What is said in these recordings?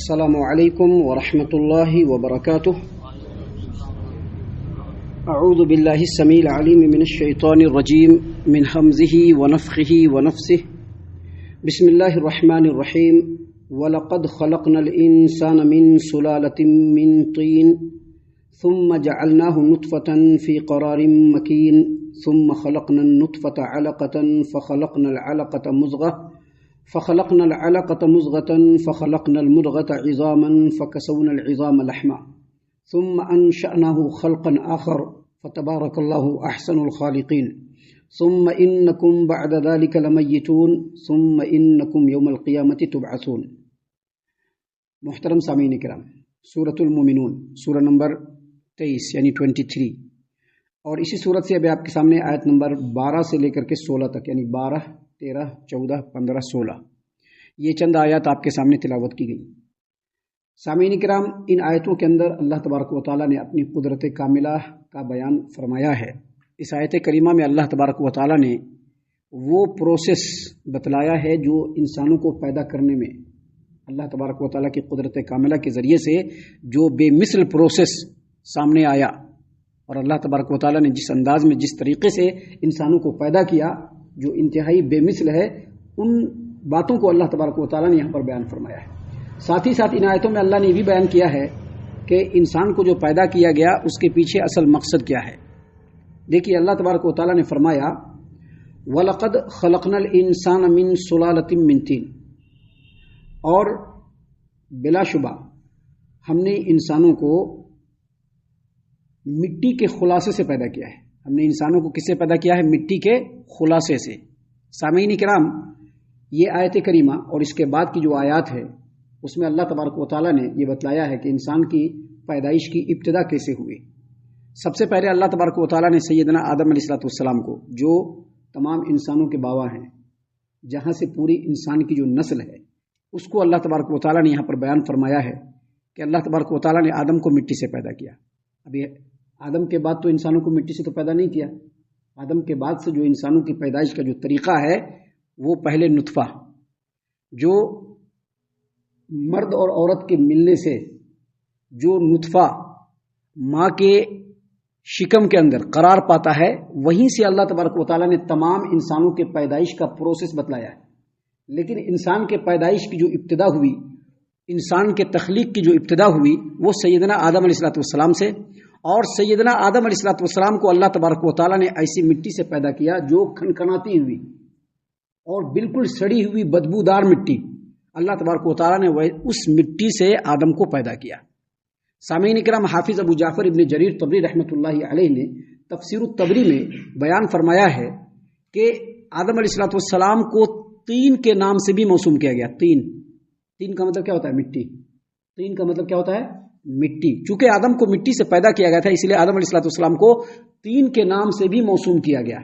السلام علیکم ورحمۃ اللہ وبرکاتہ. اعوذ باللہ السمیع العلیم من الشیطان الرجیم من حمزہ ونفخہ ونفثہ. بسم اللہ الرحمن الرحیم. وَلَقَدْ خَلَقْنَا الْإِنسَانَ مِنْ سُلَالَةٍ مِّنْ طِينٍ ثُمَّ جَعَلْنَاهُ نُطْفَةً فِي قَرَارٍ مَّكِينٍ ثُمَّ خَلَقْنَا النُّطْفَةَ عَلَقَةً فَخَلَقْنَا الْعَلَقَةَ مُضْغَةً فَخَلَقْنَا الْمُضْغَةَ عِظَامًا فَكَسَوْنَا الْعِظَامَ لَحْمًا ثُمَّ أَنشَأْنَاهُ خَلْقًا آخَرَ فَتَبَارَكَ اللَّهُ أَحْسَنُ الْخَالِقِينَ. ثُمَّ إِنَّكُمْ بَعْدَ ذَلِكَ لَمَيِّتُونَ ثُمَّ إِنَّكُمْ يَوْمَ الْقِيَامَةِ تُبْعَثُونَ. محترم سامعین کرام، سورۃ المومنون سورہ نمبر 23 یعنی 23، اور اسی سورت سے ابھی آپ کے سامنے آیت نمبر 12 سے لے کر کے 16 تک، یعنی 12، 13، 14، 15، 16 یہ چند آیات آپ کے سامنے تلاوت کی گئی. سامعین کرام، ان آیتوں کے اندر اللہ تبارک و تعالیٰ نے اپنی قدرت کاملہ کا بیان فرمایا ہے. اس آیت کریمہ میں اللہ تبارک و تعالیٰ نے وہ پروسیس بتلایا ہے جو انسانوں کو پیدا کرنے میں اللہ تبارک و تعالیٰ کی قدرت کاملہ کے ذریعے سے جو بے مثل پروسیس سامنے آیا، اور اللہ تبارک و تعالیٰ نے جس انداز میں جس طریقے سے انسانوں کو پیدا کیا جو انتہائی بے مثل ہے، ان باتوں کو اللہ تبارک و تعالیٰ نے یہاں پر بیان فرمایا ہے. ساتھ ہی ساتھ ان آیتوں میں اللہ نے یہ بھی بیان کیا ہے کہ انسان کو جو پیدا کیا گیا اس کے پیچھے اصل مقصد کیا ہے. دیکھیے، اللہ تبارک و تعالیٰ نے فرمایا وَلَقَدْ خَلَقْنَا الْإِنسَانَ مِنْ سُلَالَةٍ مِّن طِينٍ، اور بلا شبہ ہم نے انسانوں کو مٹی کے خلاصے سے پیدا کیا ہے. ہم نے انسانوں کو کس سے پیدا کیا ہے؟ مٹی کے خلاصے سے. سامعین کرام، یہ آیت کریمہ اور اس کے بعد کی جو آیات ہے اس میں اللہ تبارک و تعالیٰ نے یہ بتلایا ہے کہ انسان کی پیدائش کی ابتدا کیسے ہوئی. سب سے پہلے اللہ تبارک و تعالیٰ نے سیدنا آدم علیہ السلام کو، جو تمام انسانوں کے باوا ہیں، جہاں سے پوری انسان کی جو نسل ہے، اس کو اللہ تبارک و تعالیٰ نے یہاں پر بیان فرمایا ہے کہ اللہ تبارک و تعالیٰ نے آدم کو مٹی سے پیدا کیا. ابھی آدم کے بعد تو انسانوں کو مٹی سے تو پیدا نہیں کیا. آدم کے بعد سے جو انسانوں کی پیدائش کا جو طریقہ ہے وہ پہلے نطفہ، جو مرد اور عورت کے ملنے سے جو نطفہ ماں کے شکم کے اندر قرار پاتا ہے، وہیں سے اللہ تبارک و تعالیٰ نے تمام انسانوں کے پیدائش کا پروسیس بتلایا ہے. لیکن انسان کے پیدائش کی جو ابتدا ہوئی، انسان کے تخلیق کی جو ابتدا ہوئی، وہ سیدنا آدم علیہ السلام سے. اور سیدنا آدم علیہ السلام کو اللہ تبارک و تعالیٰ نے ایسی مٹی سے پیدا کیا جو کھنکھناتی ہوئی اور بالکل سڑی ہوئی بدبودار مٹی، اللہ تبارک و تعالیٰ نے اس مٹی سے آدم کو پیدا کیا. سامعین کرام، حافظ ابو جعفر ابن جریر طبری رحمۃ اللہ علیہ نے تفسیر الطبری میں بیان فرمایا ہے کہ آدم علیہ السلام کو تین کے نام سے بھی موسوم کیا گیا. تین کا مطلب کیا ہوتا ہے؟ مٹی. تین کا مطلب کیا ہوتا ہے؟ مٹی. چونکہ آدم کو مٹی سے پیدا کیا گیا تھا، اس لیے آدم علیہ السلام کو تین کے نام سے بھی موسوم کیا گیا.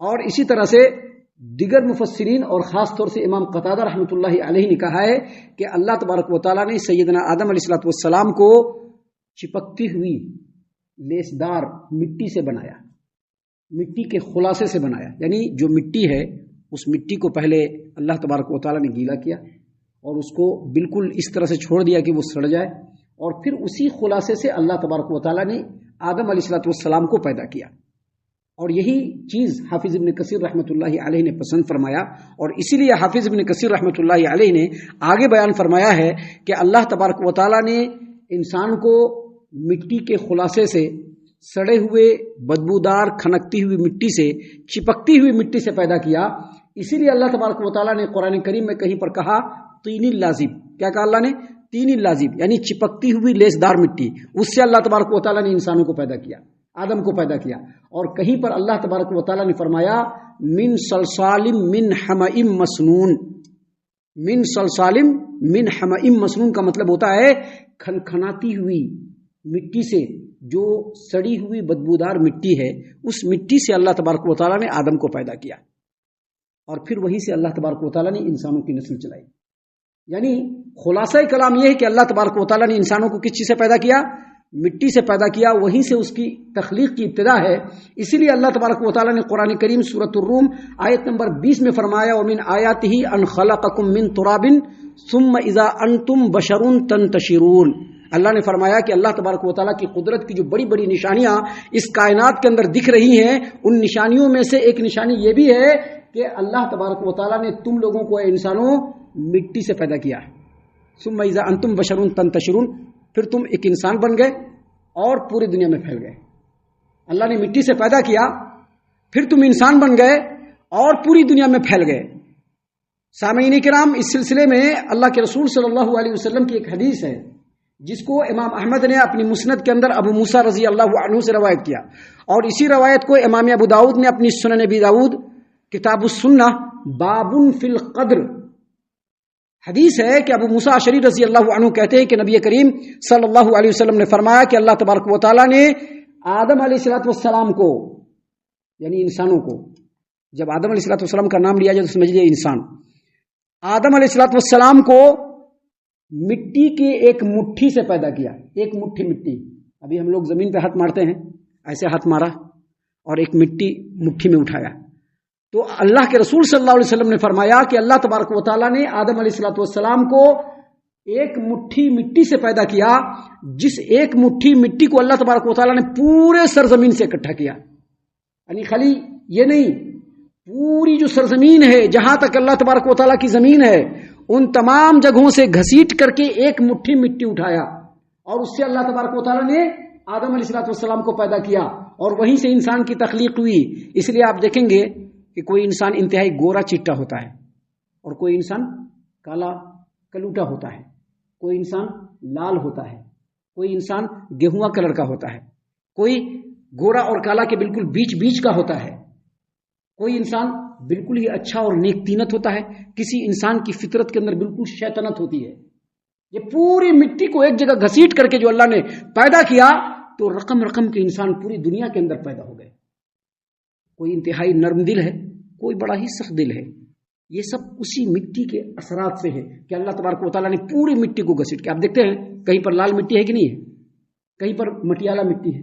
اور اسی طرح سے دیگر مفسرین اور خاص طور سے امام قتادہ رحمۃ اللہ علیہ نے کہا ہے کہ اللہ تبارک و تعالیٰ نے سیدنا آدم علیہ السلام کو چپکتی ہوئی لیسدار مٹی سے بنایا، مٹی کے خلاصے سے بنایا. یعنی جو مٹی ہے اس مٹی کو پہلے اللہ تبارک و تعالیٰ نے گیلا کیا اور اس کو بالکل اس طرح سے چھوڑ دیا کہ وہ سڑ جائے، اور پھر اسی خلاصے سے اللہ تبارک و تعالیٰ نے آدم علیہ السلام کو پیدا کیا. اور یہی چیز حافظ ابن کثیر رحمۃ اللہ علیہ نے پسند فرمایا، اور اسی لیے حافظ ابن کثیر رحمۃ اللہ علیہ نے آگے بیان فرمایا ہے کہ اللہ تبارک و تعالیٰ نے انسان کو مٹی کے خلاصے سے، سڑے ہوئے بدبودار کھنکتی ہوئی مٹی سے، چپکتی ہوئی مٹی سے پیدا کیا. اسی لیے اللہ تبارک و تعالیٰ نے قرآن کریم میں کہیں پر کہا طین لازب. کیا کہا اللہ نے؟ طین لازب، یعنی چپکتی ہوئی لیسدار مٹی. اس سے اللہ تبارک و تعالیٰ نے انسانوں کو پیدا کیا، آدم کو پیدا کیا. اور کہیں پر اللہ تبارک و تعالیٰ نے فرمایا من صلصال من حمأ مسنون. من صلصال من حمأ مسنون کا مطلب ہوتا ہے کھنکھناتی ہوئی مٹی سے، جو سڑی ہوئی بدبودار مٹی ہے، اس مٹی سے اللہ تبارک و تعالیٰ نے آدم کو پیدا کیا، اور پھر وہیں سے اللہ تبارک و تعالیٰ نے انسانوں کی نسل چلائی. یعنی خلاصہ کلام یہ ہے کہ اللہ تبارک و تعالیٰ نے انسانوں کو کس چیز سے پیدا کیا؟ مٹی سے پیدا کیا، وہیں سے اس کی تخلیق کی ابتدا ہے۔ اسی لیے اللہ تبارک و تعالیٰ نے قرآن کریم سورۃ الروم آیت نمبر 20 میں فرمایا وَمِنْ آیَاتِهِ أَنْ خَلَقَكُم مِّن تُرَابٍ ثُمَّ إِذَا أَنْتُمْ بَشَرٌ تَنْتَشِرُونَ۔ اللہ نے فرمایا کہ اللہ تبارک و تعالیٰ کی قدرت کی جو بڑی بڑی نشانیاں اس کائنات کے اندر دکھ رہی ہیں، ان نشانیوں میں سے ایک نشانی یہ بھی ہے کہ اللہ تبارک و تعالیٰ نے تم لوگوں کو اے انسانوں مٹی سے پیدا کیا ہے۔ ثم اذا انتم بشر تنتشرون، پھر تم ایک انسان بن گئے اور پوری دنیا میں پھیل گئے۔ اللہ نے مٹی سے پیدا کیا، پھر تم انسان بن گئے اور پوری دنیا میں پھیل گئے۔ سامعین کرام، اس سلسلے میں اللہ کے رسول صلی اللہ علیہ وسلم کی ایک حدیث ہے جس کو امام احمد نے اپنی مسند کے اندر ابو موسیٰ رضی اللہ عنہ سے روایت کیا، اور اسی روایت کو امام ابو داؤد نے اپنی سنن ابی داؤد کتاب السنہ باب فی القدر، حدیث ہے کہ ابو موسیٰ اشعری رضی اللہ عنہ کہتے ہیں کہ نبی کریم صلی اللہ علیہ وسلم نے فرمایا کہ اللہ تبارک و تعالیٰ نے آدم علیہ السلام کو، یعنی انسانوں کو، جب آدم علیہ السلام کا نام لیا جائے تو سمجھ لیے انسان، آدم علیہ السلام کو مٹی کے ایک مٹھی سے پیدا کیا، ایک مٹھی مٹی۔ ابھی ہم لوگ زمین پہ ہاتھ مارتے ہیں، ایسے ہاتھ مارا اور ایک مٹی مٹھی میں اٹھایا۔ تو اللہ کے رسول صلی اللہ علیہ وسلم نے فرمایا کہ اللہ تبارک و تعالیٰ نے آدم علیہ السلام کو ایک مٹھی مٹی سے پیدا کیا، جس ایک مٹھی مٹی کو اللہ تبارک و تعالیٰ نے پورے سرزمین سے اکٹھا کیا، یعنی خالی یہ نہیں، پوری جو سرزمین ہے، جہاں تک اللہ تبارک و تعالیٰ کی زمین ہے، ان تمام جگہوں سے گھسیٹ کر کے ایک مٹھی مٹی اٹھایا، اور اس سے اللہ تبارک و تعالیٰ نے آدم علیہ السلام کو پیدا کیا، اور وہیں سے انسان کی تخلیق ہوئی۔ اس لیے آپ دیکھیں گے کہ کوئی انسان انتہائی گورا چٹا ہوتا ہے، اور کوئی انسان کالا کلوٹا ہوتا ہے، کوئی انسان لال ہوتا ہے، کوئی انسان گیہواں کلر کا ہوتا ہے، کوئی گورا اور کالا کے بالکل بیچ بیچ کا ہوتا ہے، کوئی انسان بالکل ہی اچھا اور نیک تینت ہوتا ہے، کسی انسان کی فطرت کے اندر بالکل شیطنت ہوتی ہے۔ یہ پوری مٹی کو ایک جگہ گھسیٹ کر کے جو اللہ نے پیدا کیا تو رقم رقم کے انسان پوری دنیا کے اندر پیدا ہو گئے۔ کوئی انتہائی نرم دل ہے، کوئی بڑا ہی سخت دل ہے۔ یہ سب اسی مٹی کے اثرات سے ہے کہ اللہ تبارک و تعالیٰ نے پوری مٹی کو گھسیٹ کے، آپ دیکھتے ہیں کہیں پر لال مٹی ہے کہ نہیں ہے، کہیں پر مٹیالہ مٹی ہے،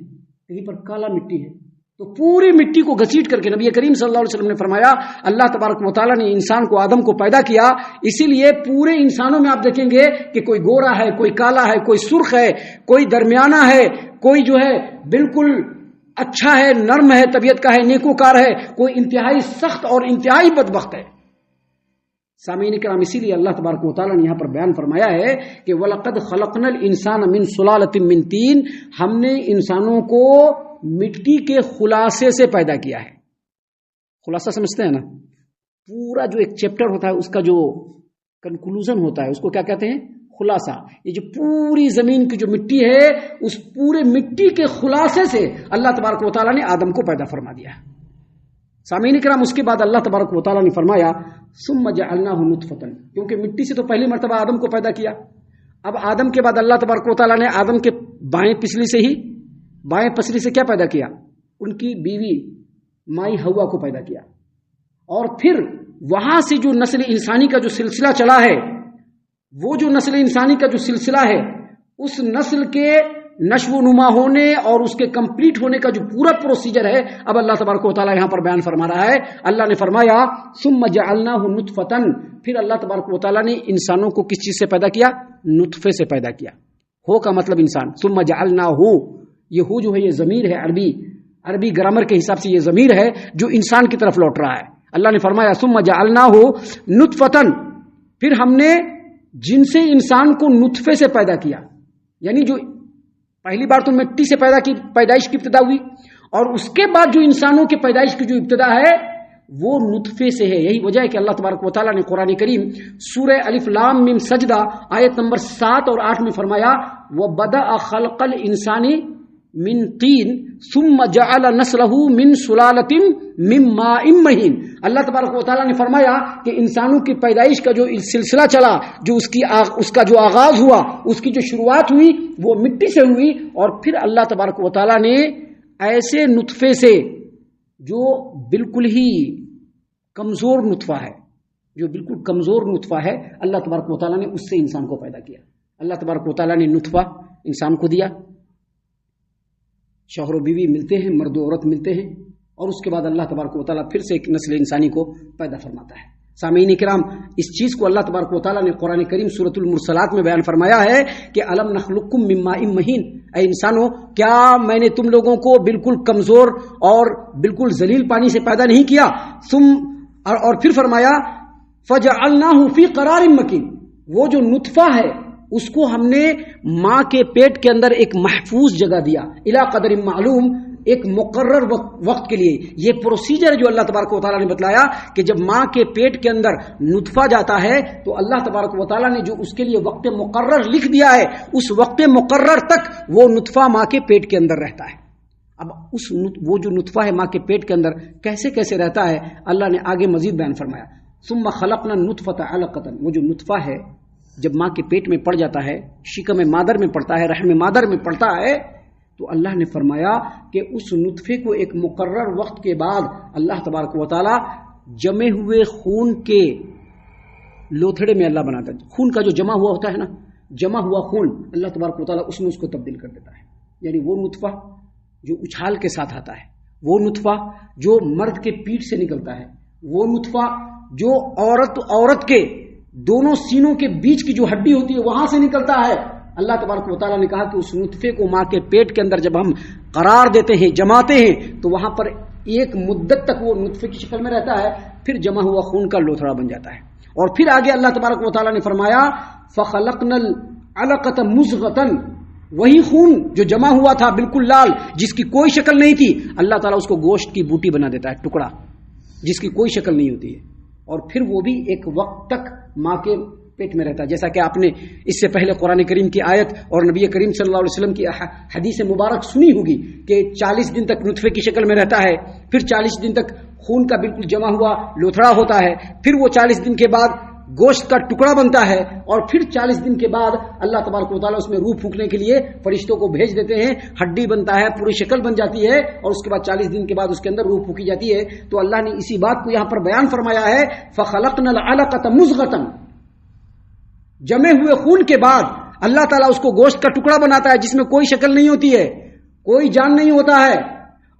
کہیں پر کالا مٹی ہے، تو پوری مٹی کو گھسیٹ کر کے نبی کریم صلی اللہ علیہ وسلم نے فرمایا اللہ تبارک و تعالیٰ نے انسان کو، آدم کو پیدا کیا۔ اسی لیے پورے انسانوں میں آپ دیکھیں گے کہ کوئی گورا ہے، کوئی کالا ہے، کوئی سرخ ہے، کوئی درمیانہ ہے، کوئی جو ہے بالکل اچھا ہے، نرم ہے، طبیعت کا ہے، نیکوکار ہے، کوئی انتہائی سخت اور انتہائی بدبخت ہے۔ سامعین کرام، اسی لیے اللہ تبارک و تعالیٰ نے یہاں پر بیان فرمایا ہے کہ وَلَقَدْ خَلَقْنَا الْإِنسَانَ مِنْ سُلَالَةٍ مِّن طِينٍ، ہم نے انسانوں کو مٹی کے خلاصے سے پیدا کیا ہے۔ خلاصہ سمجھتے ہیں نا، پورا جو ایک چیپٹر ہوتا ہے اس کا جو کنکلوژن ہوتا ہے اس کو کیا کہتے ہیں؟ خلاصہ۔ یہ جو پوری زمین کی جو مٹی ہے اس پورے مٹی کے خلاصے سے اللہ تبارک و تعالیٰ نے آدم کو پیدا فرما دیا۔ سامعین کرام، اس کے بعد اللہ تبارک و تعالیٰ نے فرمایا ثم جعلناہ نطفۃ، کیونکہ مٹی سے تو پہلی مرتبہ آدم کو پیدا کیا، اب آدم کے بعد اللہ تبارک و تعالیٰ نے آدم کے بائیں پسلی سے کیا پیدا کیا؟ ان کی بیوی مائی ہوا کو پیدا کیا، اور پھر وہاں سے جو نسل انسانی کا جو سلسلہ چلا ہے، وہ جو نسل انسانی کا جو سلسلہ ہے، اس نسل کے نشو و نما ہونے اور اس کے کمپلیٹ ہونے کا جو پورا پروسیجر ہے اب اللہ تبارک و تعالیٰ یہاں پر بیان فرما رہا ہے۔ اللہ نے فرمایا ثم جعلناہ نطفۃ، پھر اللہ تبارک و تعالیٰ نے انسانوں کو کس چیز سے پیدا کیا؟ نطفے سے پیدا کیا۔ ہو کا مطلب انسان، ثم جعلناہ، یہ ہو جو ہے یہ ضمیر ہے، عربی گرامر کے حساب سے یہ ضمیر ہے جو انسان کی طرف لوٹ رہا ہے۔ اللہ نے فرمایا ثم جعلناہ نطفۃ، پھر ہم نے جن سے انسان کو نطفے سے پیدا کیا، یعنی جو پہلی بار تو مٹی سے پیدائش کی ابتدا ہوئی، اور اس کے بعد جو انسانوں کے پیدائش کی جو ابتدا ہے وہ نطفے سے ہے۔ یہی وجہ ہے کہ اللہ تبارک و تعالیٰ نے قرآن کریم سورہ الف لام میم سجدہ آیت نمبر 7 اور 8 میں فرمایا وَبَدَأَ خَلْقَ الْإِنسَانِ مِن طِينٍ ثُمَّ جَعَلَ نَسْلَهُ مِن سُلَالَةٍ مِن مَاءٍ مَّهِينٍ۔ اللہ تبارک و تعالیٰ نے فرمایا کہ انسانوں کی پیدائش کا جو سلسلہ چلا، جو اس کا جو آغاز ہوا، اس کی جو شروعات ہوئی وہ مٹی سے ہوئی، اور پھر اللہ تبارک و تعالیٰ نے ایسے نطفے سے جو بالکل ہی کمزور نطفہ ہے، جو بالکل کمزور نطفہ ہے، اللہ تبارک و تعالیٰ نے اس سے انسان کو پیدا کیا۔ اللہ تبارک و تعالیٰ نے نطفہ انسان کو دیا، شوہر و بیوی ملتے ہیں، مرد و عورت ملتے ہیں، اور اس کے بعد اللہ تبارک و تعالیٰ پھر سے ایک نسل انسانی کو پیدا فرماتا ہے۔ سامعین کرام، اس چیز کو اللہ تبارک و تعالیٰ نے قرآن کریم سورۃ المرسلات میں بیان فرمایا ہے کہ الم نخلقکم من ماء مہین، اے انسانوں کیا میں نے تم لوگوں کو بالکل کمزور اور بالکل ذلیل پانی سے پیدا نہیں کیا؟ اور پھر فرمایا فجعلناہ فی قرار مکین، وہ جو نطفہ ہے اس کو ہم نے ماں کے پیٹ کے اندر ایک محفوظ جگہ دیا، الی قدر معلوم، ایک مقرر وقت کے لیے۔ یہ پروسیجر جو اللہ تبارک و تعالیٰ نے بتلایا کہ جب ماں کے پیٹ کے اندر نطفہ جاتا ہے تو اللہ تبارک و تعالیٰ نے جو اس کے لیے وقت مقرر لکھ دیا ہے، اس وقت مقرر تک وہ نطفہ ماں کے پیٹ کے اندر رہتا ہے۔ اب وہ جو نطفہ ہے ماں کے پیٹ کے اندر کیسے کیسے رہتا ہے، اللہ نے آگے مزید بیان فرمایا، ثم خلقنا النطفة علقة، وہ جو نطفہ ہے جب ماں کے پیٹ میں پڑ جاتا ہے، شکم مادر میں پڑتا ہے، رحم مادر میں پڑتا ہے، تو اللہ نے فرمایا کہ اس نطفے کو ایک مقرر وقت کے بعد اللہ تبارک و تعالی جمے ہوئے خون کے لوتھڑے میں اللہ بناتا ہے۔ خون کا جو جمع ہوا ہوتا ہے نا، جمع ہوا خون اللہ تبارک و تعالی اس میں اس کو تبدیل کر دیتا ہے۔ یعنی وہ نطفہ جو اچھال کے ساتھ آتا ہے، وہ نطفہ جو مرد کے پیٹ سے نکلتا ہے، وہ نطفہ جو عورت کے دونوں سینوں کے بیچ کی جو ہڈی ہوتی ہے وہاں سے نکلتا ہے، اللہ تبارک و تعالیٰ نے کہا کہ اس نطفے کو ماں کے پیٹ کے اندر جب ہم قرار دیتے ہیں، جماتے ہیں، تو وہاں پر ایک مدت تک وہ نطفے کی شکل میں رہتا ہے، پھر جمع ہوا خون کا لوتھڑا بن جاتا ہے۔ اور پھر آگے اللہ تبارک و تعالیٰ نے فرمایا فَخَلَقْنَا الْعَلَقَةَ مُضْغَةً، وہی خون جو جمع ہوا تھا بالکل لال، جس کی کوئی شکل نہیں تھی، اللہ تعالیٰ اس کو گوشت کی بوٹی بنا دیتا ہے، ٹکڑا جس کی کوئی شکل نہیں ہوتی ہے، اور پھر وہ بھی ایک وقت تک ماں کے پیٹ میں رہتا ہے۔ جیسا کہ آپ نے اس سے پہلے قرآن کریم کی آیت اور نبی کریم صلی اللہ علیہ وسلم کی حدیث مبارک سنی ہوگی کہ 40 دن تک نطفے کی شکل میں رہتا ہے، پھر 40 دن تک خون کا بالکل جمع ہوا لوتھڑا ہوتا ہے، پھر وہ 40 دن کے بعد گوشت کا ٹکڑا بنتا ہے، اور پھر 40 دن کے بعد اللہ تبارک و تعالیٰ اس میں روح پھونکنے کے لیے فرشتوں کو بھیج دیتے ہیں، ہڈی بنتا ہے، پوری شکل بن جاتی ہے، اور اس کے بعد 40 دن کے بعد اس کے اندر روح پھونکی جاتی ہے۔ تو اللہ نے اسی بات کو یہاں پر بیان فرمایا ہے فَخَلَقْنَا الْعَلَقَةَ مُضْغَةً، جمے ہوئے خون کے بعد اللہ تعالیٰ اس کو گوشت کا ٹکڑا بناتا ہے جس میں کوئی شکل نہیں ہوتی ہے، کوئی جان نہیں ہوتا ہے،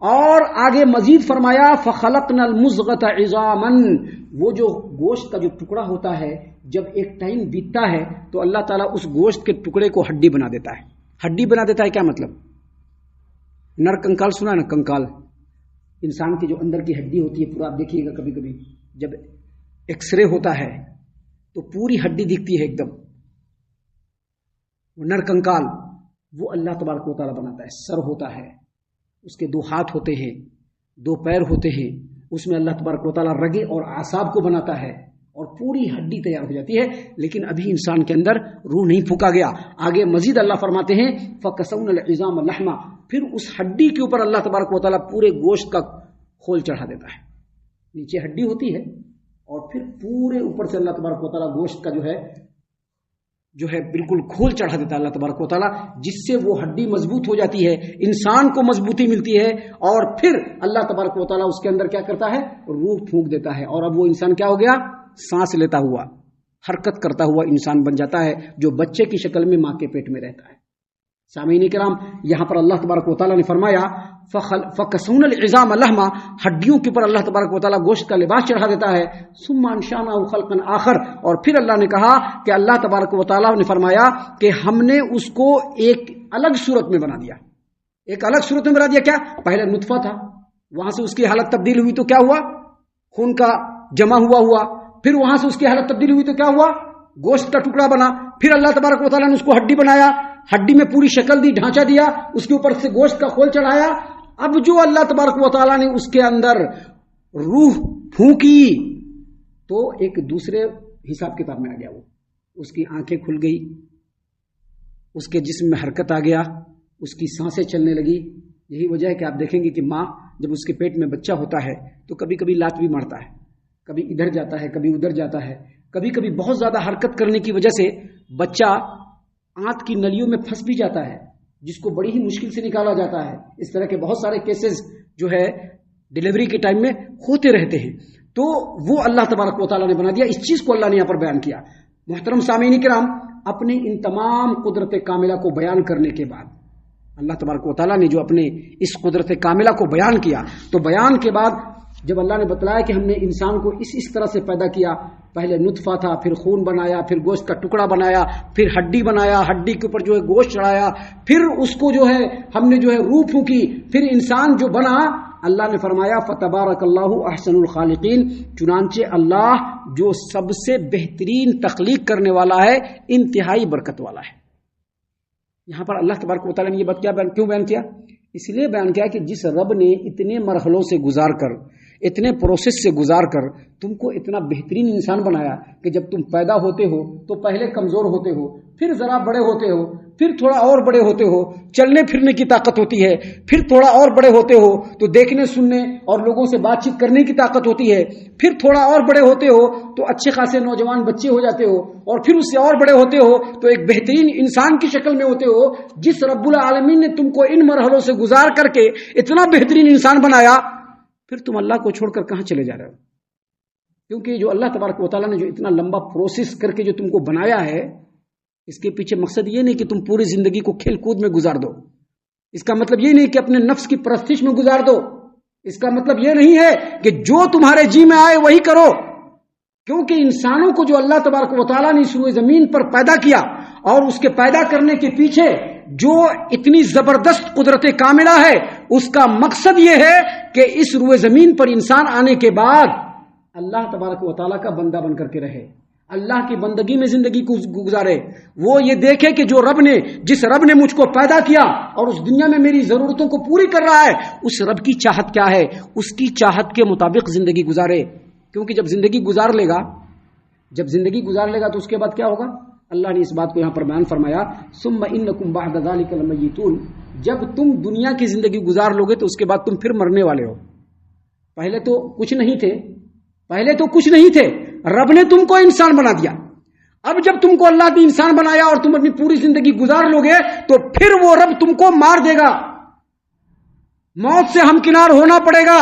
اور آگے مزید فرمایا فَخَلَقْنَا الْمُضْغَةَ عِظَامًا، وہ جو گوشت کا جو ٹکڑا ہوتا ہے جب ایک ٹائم بیتتا ہے تو اللہ تعالیٰ اس گوشت کے ٹکڑے کو ہڈی بنا دیتا ہے۔ ہڈی بنا دیتا ہے کیا مطلب؟ نر کنکال سنا ہے نا، کنکال انسان کی جو اندر کی ہڈی ہوتی ہے، پورا آپ دیکھیے گا کبھی کبھی جب ایکس رے ہوتا ہے تو پوری ہڈی دکھتی ہے ایک دم، نر کنکال وہ اللہ تبارک و تعالیٰ بناتا ہے۔ سر ہوتا ہے، اس کے 2 ہاتھ ہوتے ہیں، 2 پیر ہوتے ہیں، اس میں اللہ تبارک و تعالیٰ رگے اور اعصاب کو بناتا ہے اور پوری ہڈی تیار ہو جاتی ہے، لیکن ابھی انسان کے اندر روح نہیں پھونکا گیا۔ آگے مزید اللہ فرماتے ہیں فَكَسَوْنَا الْعِظَامَ لَحْمًا، پھر اس ہڈی کے اوپر اللہ تبارک و تعالیٰ پورے گوشت کا کھول چڑھا دیتا ہے۔ نیچے ہڈی ہوتی ہے اور پھر پورے اوپر سے اللہ تبارک و تعالیٰ گوشت کا جو ہے بالکل کھول چڑھا دیتا ہے اللہ تبارک و تعالیٰ، جس سے وہ ہڈی مضبوط ہو جاتی ہے، انسان کو مضبوطی ملتی ہے، اور پھر اللہ تبارک و تعالیٰ اس کے اندر کیا کرتا ہے؟ روح پھونک دیتا ہے، اور اب وہ انسان کیا ہو گیا؟ سانس لیتا ہوا، حرکت کرتا ہوا انسان بن جاتا ہے، جو بچے کی شکل میں ماں کے پیٹ میں رہتا ہے۔ سامعین کرام، یہاں پر اللہ تبارک و تعالیٰ نے فرمایا فَكَسَوْنَا الْعِظَامَ لَحْمًا، ہڈیوں کے اوپر اللہ تبارک و تعالیٰ گوشت کا لباس چڑھا دیتا ہے، ثُمَّ أَنشَأْنَاهُ خَلْقًا آخر، اور پھر اللہ نے کہا کہ اللہ تبارک و تعالیٰ نے فرمایا کہ ہم نے اس کو ایک الگ صورت میں بنا دیا۔ ایک الگ صورت میں بنا دیا کیا؟ پہلے نطفہ تھا، وہاں سے اس کی حالت تبدیل ہوئی تو کیا ہوا؟ خون کا جمع ہوا، پھر وہاں سے اس کی حالت تبدیل ہوئی تو کیا ہوا؟ گوشت کا ٹکڑا بنا، پھر اللہ تبارک و تعالیٰ نے اس کو ہڈی بنایا، ہڈی میں پوری شکل دی، ڈھانچہ دیا، اس کے اوپر سے گوشت کا کھول چڑھایا۔ اب جو اللہ تبارک و تعالیٰ نے اس کے اندر روح پھونکی تو ایک دوسرے حساب کتاب میں آ گیا، وہ اس کی آنکھیں کھل گئی، اس کے جسم میں حرکت آ گیا، اس کی سانسیں چلنے لگی۔ یہی وجہ ہے کہ آپ دیکھیں گے کہ ماں جب اس کے پیٹ میں بچہ ہوتا ہے تو کبھی کبھی لات بھی مارتا ہے، کبھی ادھر جاتا ہے، کبھی ادھر جاتا ہے، کبھی کبھی بہت زیادہ حرکت کرنے کی وجہ سے بچہ آنت کی نلیوں میں پھنس بھی جاتا ہے، جس کو بڑی ہی مشکل سے نکالا جاتا ہے۔ اس طرح کے بہت سارے کیسز جو ہے ڈیلیوری کے ٹائم میں ہوتے رہتے ہیں، تو وہ اللہ تبارک و تعالیٰ نے بنا دیا۔ اس چیز کو اللہ نے یہاں پر بیان کیا۔ محترم سامعین کرام، اپنے ان تمام قدرت کاملہ کو بیان کرنے کے بعد اللہ تبارک و تعالیٰ نے جو اپنے اس قدرت کاملہ کو بیان کیا، تو بیان کے بعد جب اللہ نے بتلایا کہ ہم نے انسان کو اس طرح سے پیدا کیا، پہلے نطفہ تھا، پھر خون بنایا، پھر گوشت کا ٹکڑا بنایا، پھر ہڈی بنایا، ہڈی کے اوپر جو ہے گوشت چڑھایا، پھر اس کو جو ہے ہم نے جو ہے روح پھونکی، پھر انسان جو بنا، اللہ نے فرمایا فتبارک اللہ احسن الخالقین، چنانچہ اللہ جو سب سے بہترین تخلیق کرنے والا ہے، انتہائی برکت والا ہے۔ یہاں پر اللہ تبارک و تعالیٰ نے یہ بات کیوں بیان کیا؟ اس لیے بیان کیا کہ جس رب نے اتنے مرحلوں سے گزار کر، اتنے پروسیس سے گزار کر تم کو اتنا بہترین انسان بنایا کہ جب تم پیدا ہوتے ہو تو پہلے کمزور ہوتے ہو، پھر ذرا بڑے ہوتے ہو، پھر تھوڑا اور بڑے ہوتے ہو، چلنے پھرنے کی طاقت ہوتی ہے، پھر تھوڑا اور بڑے ہوتے ہو تو دیکھنے سننے اور لوگوں سے بات چیت کرنے کی طاقت ہوتی ہے، پھر تھوڑا اور بڑے ہوتے ہو تو اچھے خاصے نوجوان بچے ہو جاتے ہو، اور پھر اس سے اور بڑے ہوتے ہو تو ایک بہترین انسان کی شکل میں ہوتے ہو۔ جس رب العالمین نے تم کو ان مرحلوں سے گزار کر کے اتنا بہترین انسان بنایا، پھر تم اللہ کو چھوڑ کر کہاں چلے جا رہے ہو؟ کیونکہ جو اللہ تبارک و تعالیٰ نے جو اتنا لمبا پروسیس کر کے جو تم کو بنایا ہے، اس کے پیچھے مقصد یہ نہیں کہ تم پوری زندگی کو کھیل کود میں گزار دو، اس کا مطلب یہ نہیں کہ اپنے نفس کی پرستش میں گزار دو، اس کا مطلب یہ نہیں ہے کہ جو تمہارے جی میں آئے وہی کرو، کیونکہ انسانوں کو جو اللہ تبارک و تعالیٰ نے اس روئے زمین پر پیدا کیا، اور اس کے پیدا کرنے کے پیچھے جو اتنی زبردست قدرت کاملہ ہے، اس کا مقصد یہ ہے کہ اس روئے زمین پر انسان آنے کے بعد اللہ تبارک و تعالیٰ کا بندہ بن کر کے رہے، اللہ کی بندگی میں زندگی کو گزارے، وہ یہ دیکھے کہ جو رب نے، جس رب نے مجھ کو پیدا کیا اور اس دنیا میں میری ضرورتوں کو پوری کر رہا ہے، اس رب کی چاہت کیا ہے، اس کی چاہت کے مطابق زندگی گزارے۔ کیونکہ جب زندگی گزار لے گا تو اس کے بعد کیا ہوگا؟ اللہ نے اس بات کو یہاں پر بیان فرمایا، ثم انکم بعد ذلک لمیتون، جب تم دنیا کی زندگی گزار لوگے تو اس کے بعد تم پھر مرنے والے ہو۔ پہلے تو کچھ نہیں تھے، رب نے تم کو انسان بنا دیا، اب جب تم کو اللہ نے انسان بنایا اور تم اپنی پوری زندگی گزار لوگے تو پھر وہ رب تم کو مار دے گا، موت سے ہمکنار ہونا پڑے گا،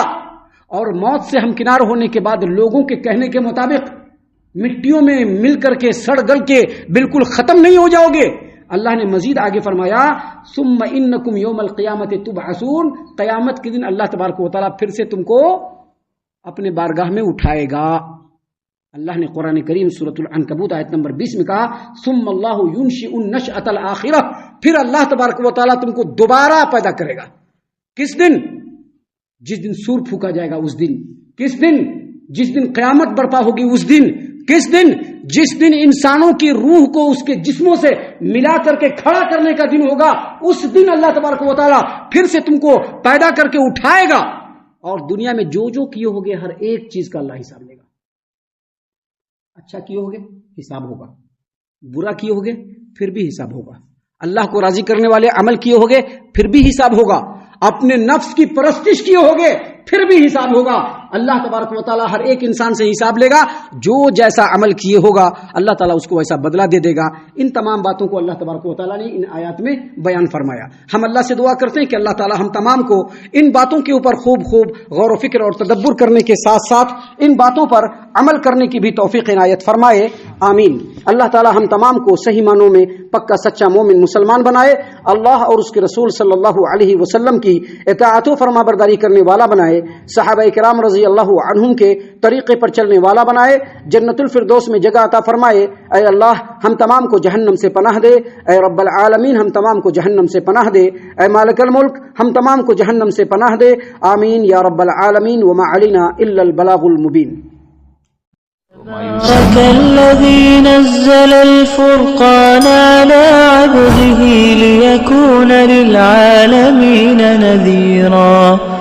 اور موت سے ہمکنار ہونے کے بعد لوگوں کے کہنے کے مطابق مٹیوں میں مل کر کے سڑ گل کے بالکل ختم نہیں ہو جاؤ گے۔ اللہ نے مزید آگے فرمایا، ثم انکم یوم القیامت تبعثون، قیامت کے دن اللہ تبارک و تعالیٰ پھر سے تم کو اپنے بارگاہ میں اٹھائے گا۔ اللہ نے قرآن کریم سورۃ العنکبوت آیت نمبر 20 میں کہا، ثم اللہ ینشئ النشأۃ الآخرہ، پھر اللہ تبارک و تعالیٰ تم کو دوبارہ پیدا کرے گا۔ کس دن؟ جس دن سور پھونکا جائے گا، اس دن۔ کس دن؟ جس دن قیامت برپا ہوگی، اس دن۔ کس دن؟ جس دن انسانوں کی روح کو اس کے جسموں سے ملا کر کے کھڑا کرنے کا دن ہوگا، اس دن اللہ تبارک و تعالیٰ پھر سے تم کو پیدا کر کے اٹھائے گا، اور دنیا میں جو جو کیے ہوگے ہر ایک چیز کا اللہ حساب لے گا۔ اچھا کیے ہوگے حساب ہوگا، برا کیے ہوگے پھر بھی حساب ہوگا، اللہ کو راضی کرنے والے عمل کیے ہوگے پھر بھی حساب ہوگا، اپنے نفس کی پرستش کیے ہوگے پھر بھی حساب ہوگا۔ اللہ تبارک و تعالیٰ ہر ایک انسان سے حساب لے گا، جو جیسا عمل کیے ہوگا اللہ تعالیٰ اس کو ویسا بدلہ دے دے گا۔ ان تمام باتوں کو اللہ تبارک و تعالیٰ نے ان آیات میں بیان فرمایا۔ ہم اللہ سے دعا کرتے ہیں کہ اللہ تعالیٰ ہم تمام کو ان باتوں کے اوپر خوب غور و فکر اور تدبر کرنے کے ساتھ ساتھ ان باتوں پر عمل کرنے کی بھی توفیق عنایت فرمائے، آمین۔ اللہ تعالیٰ ہم تمام کو صحیح معنوں میں پکا سچا مومن مسلمان بنائے، اللہ اور اس کے رسول صلی اللہ علیہ وسلم کی اطاعت و فرما برداری کرنے والا بنائے، صحابہ کرام رضی اللہ عنہم کے طریقے پر چلنے والا بنائے، جنت الفردوس میں جگہ عطا فرمائے۔ اے اللہ ہم تمام کو جہنم سے پناہ دے، اے رب العالمین ہم تمام کو جہنم سے پناہ دے، اے مالک الملک ہم تمام کو جہنم سے پناہ دے، آمین یا رب العالمین۔ وما علینا الا البلاغ المبین۔ الذي نزل الفرقان على عبده ليكون للعالمين نذيرا